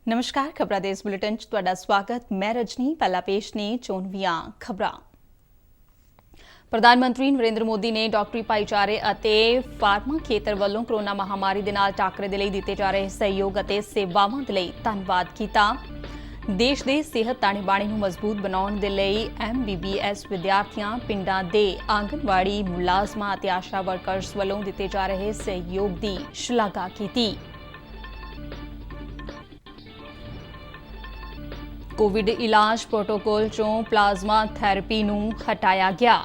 ਨਮਸਕਾਰ ਖਬਰਾਂ ਦੇ ਇਸ ਬੁਲੇਟਿਨ 'ਚ ਤੁਹਾਡਾ ਸਵਾਗਤ। ਮੈਂ ਰਜਨੀ। ਪਹਿਲਾ ਪੇਸ਼ ਨੇ ਚੋਣਵੀਆਂ ਖਬਰਾਂ। ਪ੍ਰਧਾਨ ਮੰਤਰੀ ਨਰਿੰਦਰ ਮੋਦੀ ਨੇ ਡਾਕਟਰੀ ਭਾਈਚਾਰੇ ਅਤੇ ਫਾਰਮਾ ਖੇਤਰ ਵੱਲੋਂ ਕੋਰੋਨਾ ਮਹਾਮਾਰੀ ਦੇ ਨਾਲ ਟਾਕਰੇ ਦੇ ਲਈ ਦਿੱਤੇ ਜਾ ਰਹੇ ਸਹਿਯੋਗ ਅਤੇ ਸੇਵਾਵਾਂ ਦੇ ਲਈ ਧੰਨਵਾਦ ਕੀਤਾ। ਦੇਸ਼ ਦੇ ਸਿਹਤ ਤਾਣੇ-ਬਾਣੇ ਨੂੰ ਮਜ਼ਬੂਤ ਬਣਾਉਣ ਦੇ ਲਈ MBBS ਵਿਦਿਆਰਥੀਆਂ, ਪਿੰਡਾਂ ਦੇ ਆਂਗਨਵਾੜੀ ਮੁਲਾਜ਼ਮਾਂ ਅਤੇ ਆਸ਼ਾ ਵਰਕਰਸ ਵੱਲੋਂ ਦਿੱਤੇ ਜਾ ਰਹੇ ਸਹਿਯੋਗ ਦੀ ਸ਼ਲਾਘਾ ਕੀਤੀ। ਕੋਵਿਡ ਇਲਾਜ ਪ੍ਰੋਟੋਕਾਲ ਚੋਂ ਪਲਾਜ਼ਮਾ ਥੈਰੇਪੀ ਨੂੰ ਹਟਾਇਆ ਗਿਆ।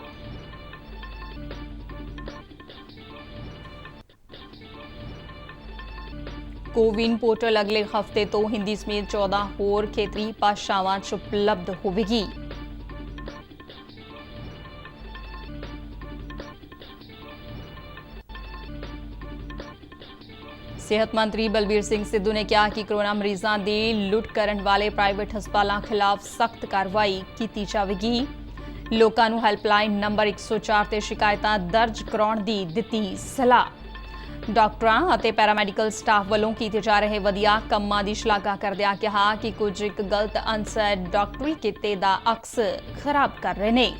ਕੋਵਿਨ ਪੋਰਟਲ ਅਗਲੇ ਹਫ਼ਤੇ ਤੋਂ ਹਿੰਦੀ ਸਮੇਤ 14 ਹੋਰ ਖੇਤਰੀ ਭਾਸ਼ਾਵਾਂ 'ਚ ਉਪਲਬਧ ਹੋਵੇਗੀ। ਸਿਹਤ ਮੰਤਰੀ ਬਲਬੀਰ ਸਿੰਘ ਸਿੱਧੂ ਨੇ ਕਿਹਾ ਕਿ ਕੋਰੋਨਾ ਮਰੀਜ਼ਾਂ ਦੀ ਲੁੱਟ ਕਰਨ ਵਾਲੇ ਪ੍ਰਾਈਵੇਟ ਹਸਪਤਾਲਾਂ ਖਿਲਾਫ ਸਖਤ ਕਾਰਵਾਈ ਕੀਤੀ ਜਾਵੇਗੀ। ਲੋਕਾਂ ਨੂੰ ਹੈਲਪਲਾਈਨ ਨੰਬਰ 104 ਤੇ ਸ਼ਿਕਾਇਤਾਂ ਦਰਜ ਕਰਾਉਣ ਦੀ ਦਿੱਤੀ ਸਲਾਹ। ਡਾਕਟਰਾਂ ਅਤੇ ਪੈਰਾਮੈਡੀਕਲ ਸਟਾਫ ਵੱਲੋਂ ਕੀਤੇ ਜਾ ਰਹੇ ਵਧੀਆ ਕੰਮਾਂ ਦੀ ਸ਼ਲਾਘਾ ਕਰਦਿਆਂ ਕਿਹਾ ਕਿ ਕੁਝ ਇੱਕ ਗਲਤ ਅਨਸਰ ਡਾਕਟਰੀ ਕਿੱਤੇ ਦਾ ਅਕਸ ਖਰਾਬ ਕਰ ਰਹੇ ਨੇ।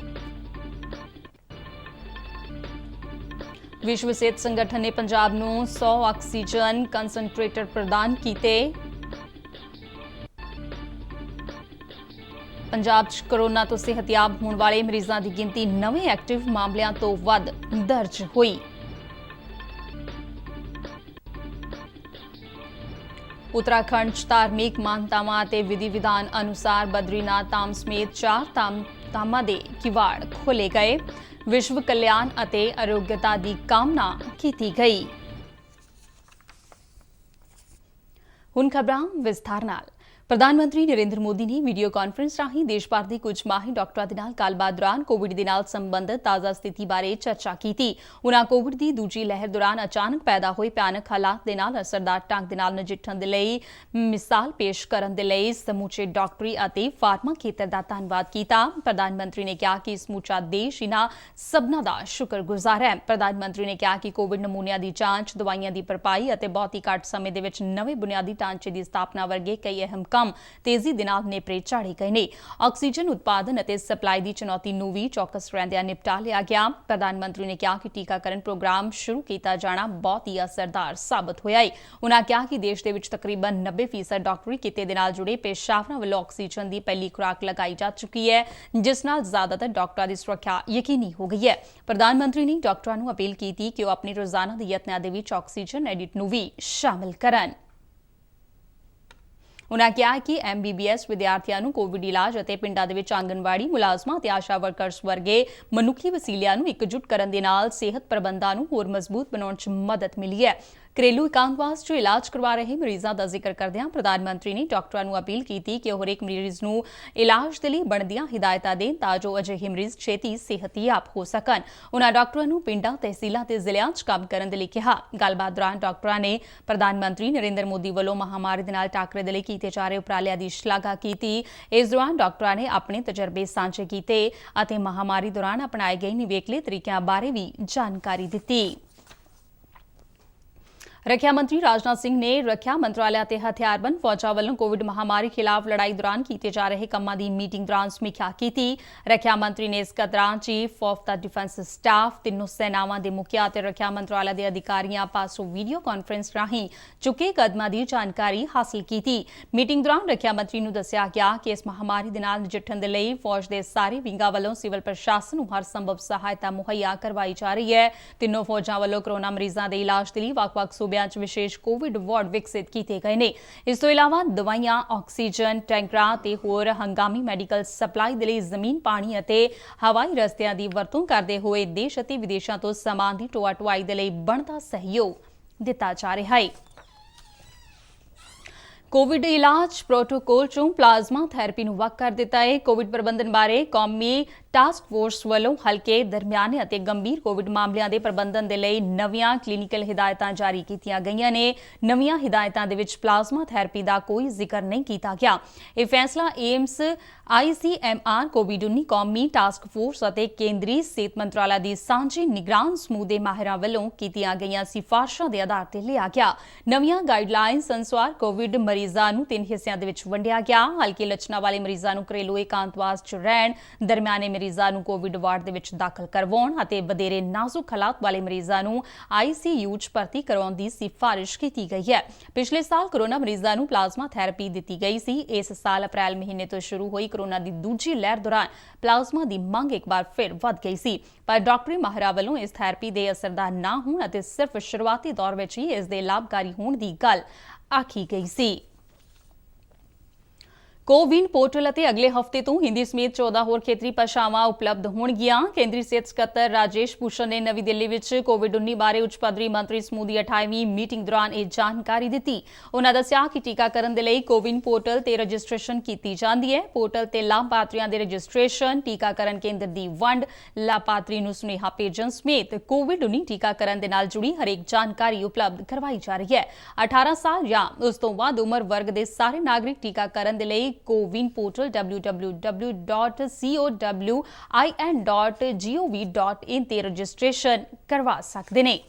ਵਿਸ਼ਵ ਸਿਹਤ ਸੰਗਠਨ ਨੇ ਪੰਜਾਬ ਨੂੰ 100 ਆਕਸੀਜਨ ਕੰਸਨਟ੍ਰੇਟਰ ਪ੍ਰਦਾਨ ਕੀਤੇ। ਪੰਜਾਬ 'ਚ ਕੋਰੋਨਾ ਤੋਂ ਸਿਹਤਯਾਬ ਹੋਣ ਵਾਲੇ ਮਰੀਜ਼ਾਂ ਦੀ ਗਿਣਤੀ ਨਵੇਂ ਐਕਟਿਵ ਮਾਮਲਿਆਂ ਤੋਂ ਵੱਧ ਦਰਜ ਹੋਈ। ਉੱਤਰਾਖੰਡ 'ਚ ਧਾਰਮਿਕ ਮਾਨਤਾਵਾਂ ਅਤੇ ਵਿਧੀ ਵਿਧਾਨ ਅਨੁਸਾਰ ਬਦਰੀਨਾਥ ਧਾਮ ਸਮੇਤ 4 ਧਾਮਾਂ ਦੇ ਕਿਵਾੜ ਖੋਲ੍ਹੇ ਗਏ। ਵਿਸ਼ਵ ਕਲਿਆਣ ਅਤੇ ਆਰੋਗਯਤਾ ਦੀ ਕਾਮਨਾ ਕੀਤੀ ਗਈ। ਹੁਣ ਖਬਰਾਂ ਵਿਸਥਾਰ ਨਾਲ। ਪ੍ਰਧਾਨ ਮੰਤਰੀ ਨਰਿੰਦਰ ਮੋਦੀ ਨੇ ਵੀਡੀਓ ਕਾਨਫਰੰਸ ਰਾਹੀਂ ਦੇਸ਼ ਭਰ ਦੇ ਕੁਝ ਮਾਹਿਰ ਡਾਕਟਰਾਂ ਦੇ ਨਾਲ ਗੱਲਬਾਤ ਦੌਰਾਨ ਕੋਵਿਡ ਦੇ ਨਾਲ ਸੰਬੰਧਿਤ ਤਾਜ਼ਾ ਸਥਿਤੀ ਬਾਰੇ ਚਰਚਾ ਕੀਤੀ। ਉਨ੍ਹਾਂ ਕੋਵਿਡ ਦੀ ਦੂਜੀ ਲਹਿਰ ਦੌਰਾਨ ਅਚਾਨਕ ਪੈਦਾ ਹੋਏ ਭਿਆਨਕ ਹਾਲਾਤ ਦੇ ਨਾਲ ਅਸਰਦਾਰ ਢੰਗ ਦੇ ਨਾਲ ਨਜਿੱਠਣ ਦੇ ਲਈ ਮਿਸਾਲ ਪੇਸ਼ ਕਰਨ ਦੇ ਲਈ ਸਮੁੱਚੇ ਡਾਕਟਰੀ ਅਤੇ ਫਾਰਮਾ ਖੇਤਰ ਦਾ ਧੰਨਵਾਦ ਕੀਤਾ। ਪ੍ਰਧਾਨ ਮੰਤਰੀ ਨੇ ਕਿਹਾ ਕਿ ਸਮੁੱਚਾ ਦੇਸ਼ ਇਨ੍ਹਾਂ ਸਭਨਾਂ ਦਾ ਸ਼ੁਕਰਗੁਜ਼ਾਰ ਹੈ। ਪ੍ਰਧਾਨ ਮੰਤਰੀ ਨੇ ਕਿਹਾ ਕਿ ਕੋਵਿਡ ਨਮੂਨਿਆਂ ਦੀ ਜਾਂਚ, ਦਵਾਈਆਂ ਦੀ ਭਰਪਾਈ ਅਤੇ ਬਹੁਤ ਹੀ ਘੱਟ ਸਮੇਂ ਦੇ ਵਿੱਚ ਨਵੇਂ ਬੁਨਿਆਦੀ ਢਾਂਚੇ ਦੀ ਸਥਾਪਨਾ ਵਰਗੇ ਕਈ ਅਹਿਮ ਤੇਜ਼ੀ ਦੇ ਨਾਲ ਨੇਪਰੇ ਚਾੜੇ ਗਏ ਨੇ। ਆਕਸੀਜਨ ਉਤਪਾਦਨ ਅਤੇ ਸਪਲਾਈ ਦੀ ਚੁਣੌਤੀ ਨੂੰ ਵੀ ਚੌਕਸ ਰਹਿੰਦਿਆਂ ਨਿਪਟਾ ਲਿਆ ਗਿਆ। ਪ੍ਰਧਾਨ ਮੰਤਰੀ ਨੇ ਕਿਹਾ ਕਿ ਟੀਕਾਕਰਨ ਪ੍ਰੋਗਰਾਮ ਸ਼ੁਰੂ ਕੀਤਾ ਜਾਣਾ ਬਹੁਤ ਹੀ ਅਸਰਦਾਰ ਸਾਬਤ ਹੋਇਆ ਹੈ। ਉਨ੍ਹਾਂ ਕਿਹਾ ਕਿ ਦੇਸ਼ ਦੇ ਵਿੱਚ ਤਕਰੀਬਨ 90% ਡਾਕਟਰੀ ਕਿੱਤੇ ਦੇ ਨਾਲ ਜੁੜੇ ਪੇਸ਼ਾਵਰਾਂ ਵੱਲੋਂ ਆਕਸੀਜਨ ਦੀ ਪਹਿਲੀ ਖੁਰਾਕ ਲਗਾਈ ਜਾ ਚੁੱਕੀ ਹੈ, ਜਿਸ ਨਾਲ ਜ਼ਿਆਦਾਤਰ ਡਾਕਟਰਾਂ ਦੀ ਸੁਰੱਖਿਆ ਯਕੀਨੀ ਹੋ ਗਈ ਹੈ। ਪ੍ਰਧਾਨ ਮੰਤਰੀ ਨੇ ਡਾਕਟਰਾਂ ਨੂੰ ਅਪੀਲ ਕੀਤੀ ਕਿ ਉਹ ਆਪਣੀ ਰੋਜ਼ਾਨਾ ਦੇ ਯਤਨਾਂ ਦੇ ਵਿੱਚ ਆਕਸੀਜਨ ਐਡਿਟ ਨੂੰ ਵੀ ਸ਼ਾਮਲ ਕਰਨ। ਉਨ੍ਹਾਂ ਕਿਹਾ ਕਿ MBBS ਵਿਦਿਆਰਥੀਆਂ ਨੂੰ ਕੋਵਿਡ ਇਲਾਜ ਅਤੇ ਪਿੰਡਾਂ ਦੇ ਵਿੱਚ ਆਂਗਨਵਾੜੀ ਮੁਲਾਜ਼ਮਾਂ ਅਤੇ ਆਸ਼ਾ ਵਰਕਰਸ ਵਰਗੇ ਮਨੁੱਖੀ ਵਸੀਲਿਆਂ ਨੂੰ ਇਕਜੁੱਟ ਕਰਨ ਦੇ ਨਾਲ ਸਿਹਤ ਪ੍ਰਬੰਧਾਂ ਨੂੰ ਹੋਰ ਮਜ਼ਬੂਤ ਬਣਾਉਣ 'ਚ ਮਦਦ ਮਿਲੀ ਹੈ। ਘਰੇਲੂ ਇਕਾਂਤਵਾਸ 'ਚ ਇਲਾਜ ਕਰਵਾ ਰਹੇ ਮਰੀਜ਼ਾਂ ਦਾ ਜ਼ਿਕਰ ਕਰਦਿਆਂ ਪ੍ਰਧਾਨ ਮੰਤਰੀ ਨੇ ਡਾਕਟਰਾਂ ਨੂੰ ਅਪੀਲ ਕੀਤੀ ਕਿ ਉਹ ਹਰੇਕ ਮਰੀਜ਼ ਨੂੰ ਇਲਾਜ ਦੇ ਲਈ ਬਣਦੀਆਂ ਹਿਦਾਇਤਾਂ ਦੇਣ ਤਾਂ ਜੋ ਅਜਿਹੇ ਮਰੀਜ਼ ਛੇਤੀ ਸਿਹਤਯਾਬ ਹੋ ਸਕਣ। ਉਨ੍ਹਾਂ ਡਾਕਟਰਾਂ ਨੂੰ ਪਿੰਡਾਂ, ਤਹਿਸੀਲਾਂ ਤੇ ਜ਼ਿਲ੍ਹਿਆਂ 'ਚ ਕੰਮ ਕਰਨ ਦੇ ਲਈ ਕਿਹਾ। ਗੱਲਬਾਤ ਦੌਰਾਨ ਡਾਕਟਰਾਂ ਨੇ ਪ੍ਰਧਾਨ ਮੰਤਰੀ ਨਰਿੰਦਰ ਮੋਦੀ ਵੱਲੋਂ ਮਹਾਮਾਰੀ ਦੇ ਨਾਲ ਟਾਕਰੇ ਦੇ ਲਈ ਕੀਤੇ ਜਾ ਰਹੇ ਉਪਰਾਲਿਆਂ ਦੀ ਸ਼ਲਾਘਾ ਕੀਤੀ। ਇਸ ਦੌਰਾਨ ਡਾਕਟਰਾਂ ਨੇ ਆਪਣੇ ਤਜਰਬੇ ਸਾਂਝੇ ਕੀਤੇ ਅਤੇ ਮਹਾਮਾਰੀ ਦੌਰਾਨ ਅਪਣਾਏ ਗਏ ਨਿਵੇਕਲੇ ਤਰੀਕਿਆਂ ਬਾਰੇ ਵੀ ਜਾਣਕਾਰੀ ਦਿੱਤੀ। ਰੱਖਿਆ ਮੰਤਰੀ ਰਾਜਨਾਥ ਸਿੰਘ ਨੇ ਰੱਖਿਆ ਮੰਤਰਾਲਾ ਅਤੇ ਹਥਿਆਰਬੰਦ ਫੌਜਾਂ ਵੱਲੋਂ ਕੋਵਿਡ ਮਹਾਮਾਰੀ ਖਿਲਾਫ ਲੜਾਈ ਦੌਰਾਨ ਕੀਤੇ ਜਾ ਰਹੇ ਕੰਮਾਂ ਦੀ ਮੀਟਿੰਗ ਦੌਰਾਨ ਸਮੀਖਿਆ ਕੀਤੀ। ਰੱਖਿਆ ਮੰਤਰੀ ਨੇ ਇਸ ਦੌਰਾਨ chief of the defence staff, ਤਿੰਨੋਂ ਸੈਨਾਵਾਂ ਦੇ ਮੁਖੀਆਂ ਅਤੇ ਰੱਖਿਆ ਮੰਤਰਾਲਾ ਦੇ ਅਧਿਕਾਰੀਆਂ ਪਾਸੋਂ ਵੀਡੀਓ ਕਾਨਫਰੰਸ ਰਾਹੀਂ ਚੁੱਕੇ ਕਦਮਾਂ ਦੀ ਜਾਣਕਾਰੀ ਹਾਸਲ ਕੀਤੀ। ਮੀਟਿੰਗ ਦੌਰਾਨ ਰੱਖਿਆ ਮੰਤਰੀ ਨੂੰ ਦੱਸਿਆ ਗਿਆ ਕਿ ਇਸ ਮਹਾਮਾਰੀ ਦੇ ਨਾਲ ਨਜਿੱਠਣ ਦੇ ਲਈ ਫੌਜ ਦੇ ਸਾਰੇ ਵਿੰਗਾਂ ਵੱਲੋਂ ਸਿਵਲ ਪ੍ਰਸ਼ਾਸਨ ਨੂੰ ਹਰ ਸੰਭਵ ਸਹਾਇਤਾ ਮੁਹੱਈਆ ਕਰਵਾਈ ਜਾ ਰਹੀ ਹੈ। ਤਿੰਨੋਂ ਫੌਜਾਂ ਵੱਲੋਂ ਕੋਰੋਨਾ ਮਰੀਜ਼ਾਂ ਦੇ ਇਲਾਜ ਦੇ ਲਈ ਵੱਖ-ਵੱਖ ਸੂਬਿਆਂ 'ਚ ਵਿਸ਼ੇਸ਼ ਕੋਵਿਡ ਵਾਰਡ ਵਿਕਸਿਤ ਕੀਤੇ ਗਏ ਨੇ। ਇਸ ਤੋਂ ਇਲਾਵਾ ਦਵਾਈਆਂ, ਆਕਸੀਜਨ ਟੈਂਕਰਾਂ ਤੇ ਹੋਰ ਹੰਗਾਮੀ ਮੈਡੀਕਲ ਸਪਲਾਈ ਦੇ ਲਈ ਜ਼ਮੀਨ, ਪਾਣੀ ਅਤੇ ਹਵਾਈ ਰਸਤਿਆਂ ਦੀ ਵਰਤੋਂ ਕਰਦੇ ਹੋਏ ਦੇਸ਼ ਅਤੇ ਵਿਦੇਸ਼ਾਂ ਤੋਂ ਸਮਾਨ ਦੀ ਢੋਆ ਢੁਆਈ ਦੇ ਲਈ ਬਣਦਾ ਸਹਿਯੋਗ ਦਿੱਤਾ ਜਾ ਰਿਹਾ ਹੈ। ਕੋਵਿਡ ਇਲਾਜ ਪ੍ਰੋਟੋਕਾਲ 'ਚੋਂ ਪਲਾਜ਼ਮਾ ਥੈਰੇਪੀ ਨੂੰ ਵੱਖ ਕਰ ਦਿੱਤਾ ਹੈ। ਕੋਵਿਡ ਪ੍ਰਬੰਧਨ ਬਾਰੇ ਕੌਮੀ ਟਾਸਕ ਫੋਰਸ ਵੱਲੋਂ ਹਲਕੇ, ਦਰਮਿਆਨੇ ਅਤੇ ਗੰਭੀਰ ਕੋਵਿਡ ਮਾਮਲਿਆਂ ਦੇ ਪ੍ਰਬੰਧਨ ਦੇ ਲਈ ਨਵੀਆਂ ਕਲੀਨਿਕਲ ਹਿਦਾਇਤਾਂ ਜਾਰੀ ਕੀਤੀਆਂ ਗਈਆਂ ਨੇ। ਨਵੀਆਂ ਹਿਦਾਇਤਾਂ ਦੇ ਵਿੱਚ ਪਲਾਜ਼ਮਾ ਥੈਰੇਪੀ ਦਾ ਕੋਈ ਜ਼ਿਕਰ ਨਹੀਂ ਕੀਤਾ ਗਿਆ। ਇਹ ਫੈਸਲਾ ਏਮਸ, ICMR, ਕੋਵਿਡ-19 ਕੌਮੀ ਟਾਸਕ ਫੋਰਸ ਅਤੇ ਕੇਂਦਰੀ ਸਿਹਤ ਮੰਤਰਾਲਾ ਦੀ ਸਾਂਝੀ ਨਿਗਰਾਨ ਸਮੂਹ ਦੇ ਮਾਹਿਰਾਂ ਵੱਲੋਂ ਕੀਤੀਆਂ ਗਈਆਂ ਸਿਫਾਰਸ਼ਾਂ ਦੇ ਆਧਾਰ ਤੇ ਲਿਆ ਗਿਆ। ਨਵੀਆਂ ਗਾਈਡਲਾਈਨਸ ਅਨੁਸਾਰ ਕੋਵਿਡ ਮਰੀਜ਼ਾਂ ਨੂੰ 3 ਹਿੱਸਿਆਂ ਦੇ ਵਿੱਚ ਵੰਡਿਆ ਗਿਆ। ਹਲਕੇ ਲੱਛਣਾਂ ਵਾਲੇ ਮਰੀਜ਼ਾਂ ਨੂੰ ਘਰੇਲੂ ਇਕਾਂਤਵਾਸ 'ਚ ਰਹਿਣ, ਦਰਮਿਆਨੇ ਮਰੀਜ਼ਾਂ ਨੂੰ ਕੋਵਿਡ ਵਾਰਡ ਦੇ ਵਿੱਚ ਦਾਖਲ ਕਰਵਾਉਣ ਅਤੇ ਵਧੇਰੇ ਨਾਜ਼ੁਕ ਹਾਲਾਤ ਵਾਲੇ ਮਰੀਜ਼ਾਂ ਨੂੰ ICU 'ਚ ਭਰਤੀ ਕਰਵਾਉਣ ਦੀ ਸਿਫਾਰਿਸ਼ ਕੀਤੀ ਗਈ ਹੈ। ਪਿਛਲੇ ਸਾਲ ਕੋਰੋਨਾ ਮਰੀਜ਼ਾਂ ਨੂੰ ਪਲਾਜ਼ਮਾ ਥੈਰੇਪੀ ਦਿੱਤੀ ਗਈ ਸੀ। ਇਸ ਸਾਲ ਅਪ੍ਰੈਲ ਮਹੀਨੇ ਤੋਂ ਸ਼ੁਰੂ ਹੋਈ ਕੋਰੋਨਾ ਦੀ ਦੂਜੀ ਲਹਿਰ ਦੌਰਾਨ ਪਲਾਜ਼ਮਾ ਦੀ ਮੰਗ ਇੱਕ ਵਾਰ ਫਿਰ ਵੱਧ ਗਈ ਸੀ, ਪਰ ਡਾਕਟਰੀ ਮਾਹਿਰਾਂ ਵੱਲੋਂ ਇਸ ਥੈਰੇਪੀ ਦੇ ਅਸਰਦਾਰ ਨਾ ਹੋਣ ਅਤੇ ਸਿਰਫ ਸ਼ੁਰੂਆਤੀ ਦੌਰ ਵਿੱਚ ਹੀ ਇਸ ਦੇ ਲਾਭਕਾਰੀ ਹੋਣ ਦੀ ਗੱਲ ਆਖੀ ਗਈ ਸੀ। ਕੋਵਿਨ ਪੋਰਟਲ ਅਤੇ ਅਗਲੇ ਹਫ਼ਤੇ ਤੋਂ ਹਿੰਦੀ ਸਮੇਤ 14 ਹੋਰ ਖੇਤਰੀ ਭਾਸ਼ਾਵਾਂ ਉਪਲਬਧ ਹੋਣਗੀਆਂ। ਕੇਂਦਰੀ ਸਿਹਤ ਸਕੱਤਰ ਰਾਜੇਸ਼ ਭੂਸ਼ਣ ਨੇ ਨਵੀਂ ਦਿੱਲੀ ਵਿੱਚ ਕੋਵਿਡ-19 ਬਾਰੇ ਉੱਚ ਪੱਧਰੀ ਮੰਤਰੀ ਸਮੂਹ ਦੀ 28ਵੀਂ ਮੀਟਿੰਗ ਦੌਰਾਨ ਇਹ ਜਾਣਕਾਰੀ ਦਿੱਤੀ। ਉਨ੍ਹਾਂ ਦੱਸਿਆ ਕਿ ਟੀਕਾਕਰਨ ਦੇ ਲਈ ਕੋਵਿਨ ਪੋਰਟਲ ਤੇ ਰਜਿਸਟ੍ਰੇਸ਼ਨ ਕੀਤੀ ਜਾਂਦੀ ਹੈ। ਪੋਰਟਲ ਤੇ ਲਾਭਪਾਤਰੀਆਂ ਦੇ ਰਜਿਸਟ੍ਰੇਸ਼ਨ, ਟੀਕਾਕਰਨ ਕੇਂਦਰ ਦੀ ਵੰਡ, ਲਾਭਪਾਤਰੀ ਨੂੰ ਸੁਨੇਹਾ ਭੇਜਣ ਸਮੇਤ ਕੋਵਿਡ-19 ਟੀਕਾਕਰਨ ਦੇ ਨਾਲ ਜੁੜੀ ਹਰੇਕ ਜਾਣਕਾਰੀ ਉਪਲਬਧ ਕਰਵਾਈ ਜਾ ਰਹੀ ਹੈ। 18 ਸਾਲ ਜਾਂ ਉਸ ਤੋਂ ਵੱਧ ਉਮਰ ਵਰਗ ਦੇ ਸਾਰੇ ਨਾਗਰਿਕ ਟੀਕਾਕਰਨ ਦੇ ਲਈ ਕੋਵਿਨ ਪੋਰਟਲ www.cowin.gov.in ਤੇ ਰਜਿਸਟ੍ਰੇਸ਼ਨ ਕਰਵਾ ਸਕਦੇ ਨੇ।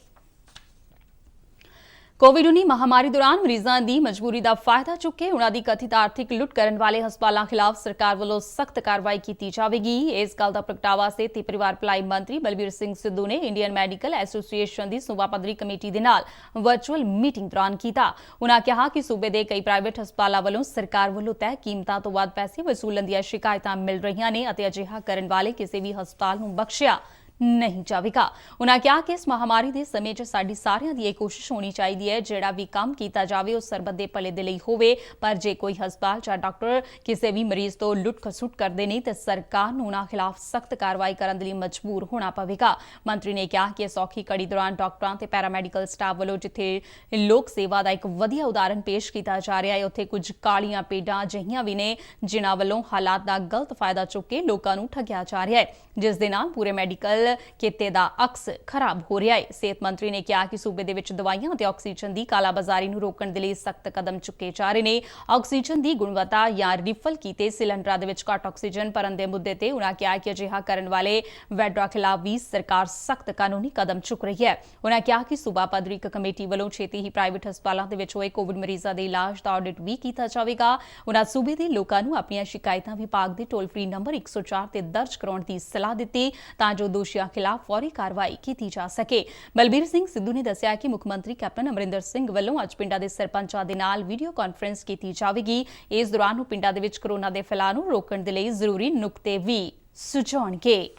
ਕੋਵਿਡ-19 ਮਹਾਮਾਰੀ ਦੌਰਾਨ ਮਰੀਜ਼ਾਂ ਦੀ ਮਜਬੂਰੀ ਦਾ ਫਾਇਦਾ ਚੁੱਕ ਕੇ ਉਨ੍ਹਾਂ ਦੀ ਕਥਿਤ ਆਰਥਿਕ ਲੁੱਟ ਕਰਨ ਵਾਲੇ ਹਸਪਤਾਲਾਂ ਖਿਲਾਫ ਸਰਕਾਰ ਵੱਲੋਂ ਸਖਤ ਕਾਰਵਾਈ ਕੀਤੀ ਜਾਵੇਗੀ। ਇਸ ਗੱਲ ਦਾ ਪ੍ਰਗਟਾਵਾ ਸਿਹਤ ਤੇ ਪਰਿਵਾਰ ਭਲਾਈ ਮੰਤਰੀ ਬਲਬੀਰ ਸਿੰਘ ਸਿੱਧੂ ਨੇ ਇੰਡੀਅਨ ਮੈਡੀਕਲ ਐਸੋਸੀਏਸ਼ਨ ਦੀ ਸੂਬਾ ਪੱਧਰੀ ਕਮੇਟੀ ਦੇ ਨਾਲ ਵਰਚੁਅਲ ਮੀਟਿੰਗ ਦੌਰਾਨ ਕੀਤਾ। ਉਨ੍ਹਾਂ ਕਿਹਾ ਕਿ ਸੂਬੇ ਦੇ ਕਈ ਪ੍ਰਾਈਵੇਟ ਹਸਪਤਾਲਾਂ ਵੱਲੋਂ ਸਰਕਾਰ ਵੱਲੋਂ ਤੈਅ ਕੀਮਤਾਂ ਤੋਂ ਵੱਧ ਪੈਸੇ ਵਸੂਲਣ ਦੀਆਂ ਸ਼ਿਕਾਇਤਾਂ ਮਿਲ ਰਹੀਆਂ ਨੇ ਅਤੇ ਅਜਿਹਾ ਕਰਨ ਵਾਲੇ ਕਿਸੇ ਵੀ ਹਸਪਤਾਲ ਨੂੰ ਬਖਸ਼ਿਆ ਨਹੀਂ ਜਾਵੇਗਾ। ਉਨ੍ਹਾਂ ਕਿਹਾ ਕਿ ਇਸ ਮਹਾਮਾਰੀ ਦੇ ਸਮੇਂ 'ਚ ਸਾਡੀ ਸਾਰਿਆਂ ਦੀ ਇਹ ਕੋਸ਼ਿਸ਼ ਹੋਣੀ ਚਾਹੀਦੀ ਹੈ ਜਿਹੜਾ ਵੀ ਕੰਮ ਕੀਤਾ ਜਾਵੇ ਉਹ ਸਰਬੱਤ ਦੇ ਭਲੇ ਦੇ ਲਈ ਹੋਵੇ, ਪਰ ਜੇ ਕੋਈ ਹਸਪਤਾਲ ਜਾਂ ਡਾਕਟਰ ਕਿਸੇ ਵੀ ਮਰੀਜ਼ ਤੋਂ ਲੁੱਟ ਖਸੁੱਟ ਕਰਦੇ ਨੇ ਤਾਂ ਸਰਕਾਰ ਨੂੰ ਉਨ੍ਹਾਂ ਖਿਲਾਫ ਸਖਤ ਕਾਰਵਾਈ ਕਰਨ ਦੇ ਲਈ ਮਜਬੂਰ ਹੋਣਾ ਪਵੇਗਾ। ਮੰਤਰੀ ਨੇ ਕਿਹਾ ਕਿ ਇਸ ਔਖੀ ਘੜੀ ਦੌਰਾਨ ਡਾਕਟਰਾਂ ਤੇ ਪੈਰਾਮੈਡੀਕਲ ਸਟਾਫ ਵੱਲੋਂ ਜਿੱਥੇ ਲੋਕ ਸੇਵਾ ਦਾ ਇੱਕ ਵਧੀਆ ਉਦਾਹਰਨ ਪੇਸ਼ ਕੀਤਾ ਜਾ ਰਿਹਾ ਹੈ, ਉੱਥੇ ਕੁਝ ਕਾਲੀਆਂ ਪੇਡਾਂ ਅਜਿਹੀਆਂ ਵੀ ਨੇ ਜਿਨ੍ਹਾਂ ਵੱਲੋਂ ਹਾਲਾਤ ਦਾ ਗਲਤ ਫਾਇਦਾ ਚੁੱਕ ਕੇ ਲੋਕਾਂ ਨੂੰ ਠੱਗਿਆ ਜਾ ਰਿਹਾ ਹੈ, ਜਿਸ ਦੇ ਨਾਲ ਪੂਰੇ ਮੈਡੀਕਲ ਕਿੱਤੇ ਦਾ ਅਕਸ ਖਰਾਬ ਹੋ ਰਿਹਾ ਹੈ। ਸਿਹਤ ਮੰਤਰੀ ਨੇ ਕਿਹਾ ਕਿ ਸੂਬੇ ਦੇ ਵਿੱਚ ਦਵਾਈਆਂ ਅਤੇ ਆਕਸੀਜਨ ਦੀ ਕਾਲਾਬਾਜ਼ਾਰੀ ਨੂੰ ਰੋਕਣ ਦੇ ਲਈ ਸਖਤ ਕਦਮ ਚੁੱਕੇ ਜਾ ਰਹੇ ਨੇ। ਆਕਸੀਜਨ ਦੀ ਗੁਣਵੱਤਾ ਜਾਂ ਰਿਫਲ ਕੀਤੇ ਸਿਲੰਡਰਾਂ ਦੇ ਵਿੱਚ ਘੱਟ ਆਕਸੀਜਨ ਭਰਨ ਦੇ ਮੁੱਦੇ ਤੇ ਉਨ੍ਹਾਂ ਕਿਹਾ ਕਿ ਅਜਿਹਾ ਕਰਨ ਵਾਲੇ ਵੈਡਰਾ ਖਿਲਾਫ ਵੀ ਸਰਕਾਰ ਸਖਤ ਕਾਨੂੰਨੀ ਕਦਮ ਚੁੱਕ ਰਹੀ ਹੈ। ਉਨ੍ਹਾਂ ਕਿਹਾ ਕਿ ਸੂਬਾ ਪੱਧਰੀ ਕਮੇਟੀ ਵੱਲੋਂ ਛੇਤੀ ਹੀ ਪ੍ਰਾਈਵੇਟ ਹਸਪਤਾਲਾਂ ਦੇ ਵਿੱਚ ਹੋਏ ਕੋਵਿਡ ਮਰੀਜ਼ਾਂ ਦੇ ਇਲਾਜ ਦਾ ਆਡਿਟ ਵੀ ਕੀਤਾ ਜਾਵੇਗਾ। ਉਨ੍ਹਾਂ ਸੂਬੇ ਦੇ ਲੋਕਾਂ ਨੂੰ ਆਪਣੀਆਂ ਸ਼ਿਕਾਇਤਾਂ ਵਿਭਾਗ ਦੇ ਟੋਲ ਫ੍ਰੀ ਨੰਬਰ 104 ਤੇ ਦਰਜ ਕਰਾਉਣ ਦੀ ਸਲਾਹ ਦਿੱਤੀ ਤਾਂ ਜੋ ਦੋਸ਼ੀਆਂ ਖਿਲਾਫ ਫੌਰੀ ਕਾਰਵਾਈ ਕੀਤੀ ਜਾ ਸਕੇ। ਬਲਬੀਰ ਸਿੰਘ ਸਿੱਧੂ ਨੇ ਦੱਸਿਆ ਕਿ ਮੁੱਖ ਮੰਤਰੀ ਕੈਪਟਨ ਅਮਰਿੰਦਰ ਸਿੰਘ ਵੱਲੋਂ ਅੱਜ ਪਿੰਡਾਂ ਦੇ ਸਰਪੰਚਾਂ ਦੇ ਨਾਲ ਵੀਡੀਓ ਕਾਨਫਰੰਸ ਕੀਤੀ ਜਾਵੇਗੀ। ਇਸ ਦੌਰਾਨ ਉਹ ਪਿੰਡਾਂ ਦੇ ਵਿੱਚ ਕੋਰੋਨਾ ਦੇ ਫੈਲਾਅ ਨੂੰ ਰੋਕਣ ਦੇ ਲਈ ਜ਼ਰੂਰੀ ਨੁਕਤੇ ਵੀ ਸੁਝਾਉਣਗੇ।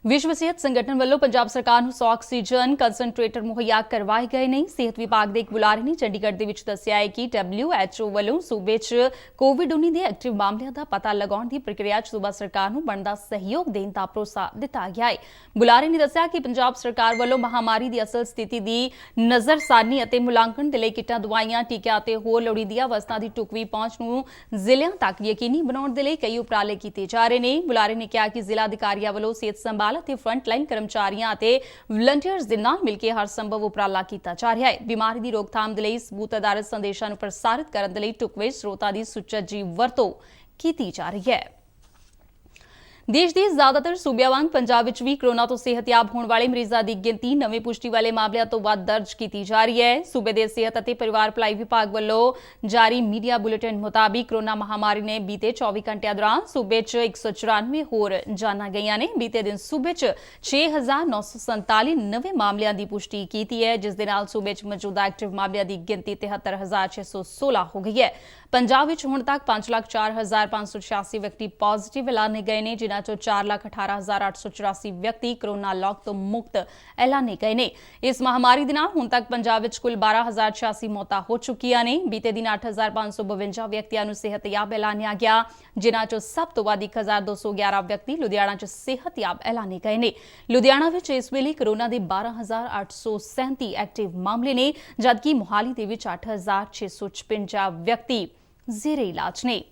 ਵਿਸ਼ਵ ਸਿਹਤ ਸੰਗਠਨ ਵੱਲੋਂ ਪੰਜਾਬ ਸਰਕਾਰ ਨੂੰ 100 ਆਕਸੀਜਨ ਕੰਸਨਟ੍ਰੇਟਰ ਮੁਹੱਈਆ ਕਰਵਾਏ ਗਏ ਨੇ। ਸਿਹਤ ਵਿਭਾਗ ਦੇ ਇੱਕ ਬੁਲਾਰੇ ਨੇ ਚੰਡੀਗੜ੍ਹ ਦੇ ਵਿੱਚ ਦੱਸਿਆ ਹੈ ਕਿ WHO ਵੱਲੋਂ ਸੂਬੇ 'ਚ ਕੋਵਿਡ-19 ਦੇ ਐਕਟਿਵ ਮਾਮਲਿਆਂ ਦਾ ਪਤਾ ਲਗਾਉਣ ਦੀ ਪ੍ਰਕਿਰਿਆ 'ਚ ਸੂਬਾ ਸਰਕਾਰ ਨੂੰ ਬਣਦਾ ਸਹਿਯੋਗ ਦੇਣ ਦਾ ਭਰੋਸਾ ਦਿੱਤਾ ਗਿਆ ਹੈ। ਬੁਲਾਰੇ ਨੇ ਦੱਸਿਆ ਕਿ ਪੰਜਾਬ ਸਰਕਾਰ ਵੱਲੋਂ ਮਹਾਮਾਰੀ ਦੀ ਅਸਲ ਸਥਿਤੀ ਦੀ ਨਜ਼ਰਸਾਨੀ ਅਤੇ ਮੁਲਾਂਕਣ ਦੇ ਲਈ ਕਿੱਟਾਂ, ਦਵਾਈਆਂ, ਟੀਕਿਆਂ ਅਤੇ ਹੋਰ ਲੋੜੀਂਦੀਆਂ ਵਸਤਾਂ ਦੀ ਢੁਕਵੀਂ ਪਹੁੰਚ ਨੂੰ ਜ਼ਿਲ੍ਹਿਆਂ ਤੱਕ ਯਕੀਨੀ ਬਣਾਉਣ ਦੇ ਲਈ ਕਈ ਉਪਰਾਲੇ ਕੀਤੇ ਜਾ ਰਹੇ ਨੇ। ਬੁਲਾਰੇ ਨੇ ਕਿਹਾ ਕਿ ਜ਼ਿਲ੍ਹਾ ਅਧਿਕਾਰੀਆਂ ਵੱਲੋਂ ਸਿਹਤ ਸੰਭਾਲ ਅਤੇ ਫਰੰਟਲਾਈਨ ਕਰਮਚਾਰੀਆਂ ਅਤੇ ਵਲੰਟੀਅਰਸ ਦੇ ਨਾਲ ਮਿਲ ਕੇ ਹਰ ਸੰਭਵ ਉਪਰਾਲਾ ਕੀਤਾ ਜਾ ਰਿਹਾ ਹੈ। ਬਿਮਾਰੀ ਦੀ ਰੋਕਥਾਮ ਦੇ ਲਈ ਸਬੂਤ ਆਧਾਰਿਤ ਸੰਦੇਸ਼ਾਂ ਨੂੰ ਪ੍ਰਸਾਰਿਤ ਕਰਨ ਦੇ ਲਈ ਢੁਕਵੇਂ ਸਰੋਤਾਂ ਦੀ ਸੁਚੱਜੀ ਵਰਤੋਂ ਕੀਤੀ ਜਾ ਰਹੀ ਹੈ। ਦੇਸ਼ ਦੇ ਜ਼ਿਆਦਾਤਰ ਸੂਬਿਆਂ ਵਾਂਗ ਪੰਜਾਬ ਵਿੱਚ ਵੀ ਕੋਰੋਨਾ ਤੋਂ ਸਿਹਤਯਾਬ ਹੋਣ ਵਾਲੇ ਮਰੀਜ਼ਾਂ ਦੀ ਗਿਣਤੀ ਨਵੇਂ ਪੁਸ਼ਟੀ ਵਾਲੇ ਮਾਮਲਿਆਂ ਤੋਂ ਵੱਧ ਦਰਜ ਕੀਤੀ ਜਾ ਰਹੀ ਹੈ। ਸੂਬੇ ਦੇ ਸਿਹਤ ਅਤੇ ਪਰਿਵਾਰ ਭਲਾਈ ਵਿਭਾਗ ਵੱਲੋਂ ਜਾਰੀ ਮੀਡੀਆ ਬੁਲੇਟਿਨ ਮੁਤਾਬਿਕ ਕੋਰੋਨਾ ਮਹਾਮਾਰੀ ਨੇ ਬੀਤੇ 24 ਘੰਟਿਆਂ ਦੌਰਾਨ ਸੂਬੇ 'ਚ 194 ਹੋਰ ਜਾਨਾਂ ਗਈਆਂ ਨੇ। ਬੀਤੇ ਦਿਨ ਸੂਬੇ 'ਚ 6,947 ਨਵੇਂ ਮਾਮਲਿਆਂ ਦੀ ਪੁਸ਼ਟੀ ਕੀਤੀ ਹੈ, ਜਿਸ ਦੇ ਨਾਲ ਸੂਬੇ 'ਚ ਮੌਜੂਦਾ ਐਕਟਿਵ ਮਾਮਲਿਆਂ ਦੀ ਗਿਣਤੀ 73,616 ਹੋ ਗਈ ਹੈ। ਪੰਜਾਬ ਵਿੱਚ ਹੁਣ ਤੱਕ 5,04,586 ਵਿਅਕਤੀ ਪੋਜ਼ਿਟਿਵ ਐਲਾਨੇ ਗਏ ਨੇ, ਜਿਨ੍ਹਾਂ ਚੋਂ 4,18,884 ਵਿਅਕਤੀ ਕੋਰੋਨਾ ਲੌਕ ਤੋਂ ਮੁਕਤ ਐਲਾਨੇ ਗਏ ਨੇ। ਇਸ ਮਹਾਮਾਰੀ ਦੇ ਨਾਲ ਹੁਣ ਤੱਕ ਪੰਜਾਬ ਵਿੱਚ ਕੁੱਲ 12,086 ਮੌਤਾਂ ਹੋ ਚੁੱਕੀਆਂ ਨੇ। ਬੀਤੇ ਦਿਨ 8,552 ਵਿਅਕਤੀਆਂ ਨੂੰ ਸਿਹਤਯਾਬ ਐਲਾਨਿਆ ਗਿਆ, ਜਿਨ੍ਹਾਂ ਚੋਂ ਸਭ ਤੋਂ ਵੱਧ 1,211 ਵਿਅਕਤੀ ਲੁਧਿਆਣਾ 'ਚ ਸਿਹਤਯਾਬ ਐਲਾਨੇ ਗਏ ਨੇ। ਲੁਧਿਆਣਾ ਵਿੱਚ ਇਸ ਵੇਲੇ ਕੋਰੋਨਾ ਦੇ 12,837 ਐਕਟਿਵ ਮਾਮਲੇ ਨੇ, ਜਦਕਿ ਮੁਹਾਲੀ ਦੇ ਵਿੱਚ 8,656 ਵਿਅਕਤੀ ਜ਼ੇਰੇ ਇਲਾਜ ਨੇ।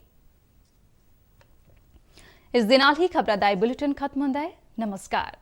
ਇਸ ਦੇ ਨਾਲ ਹੀ ਖਬਰਾਂ ਦਾ ਇਹ ਬੁਲੇਟਿਨ ਖਤਮ ਹੁੰਦਾ ਹੈ। ਨਮਸਕਾਰ।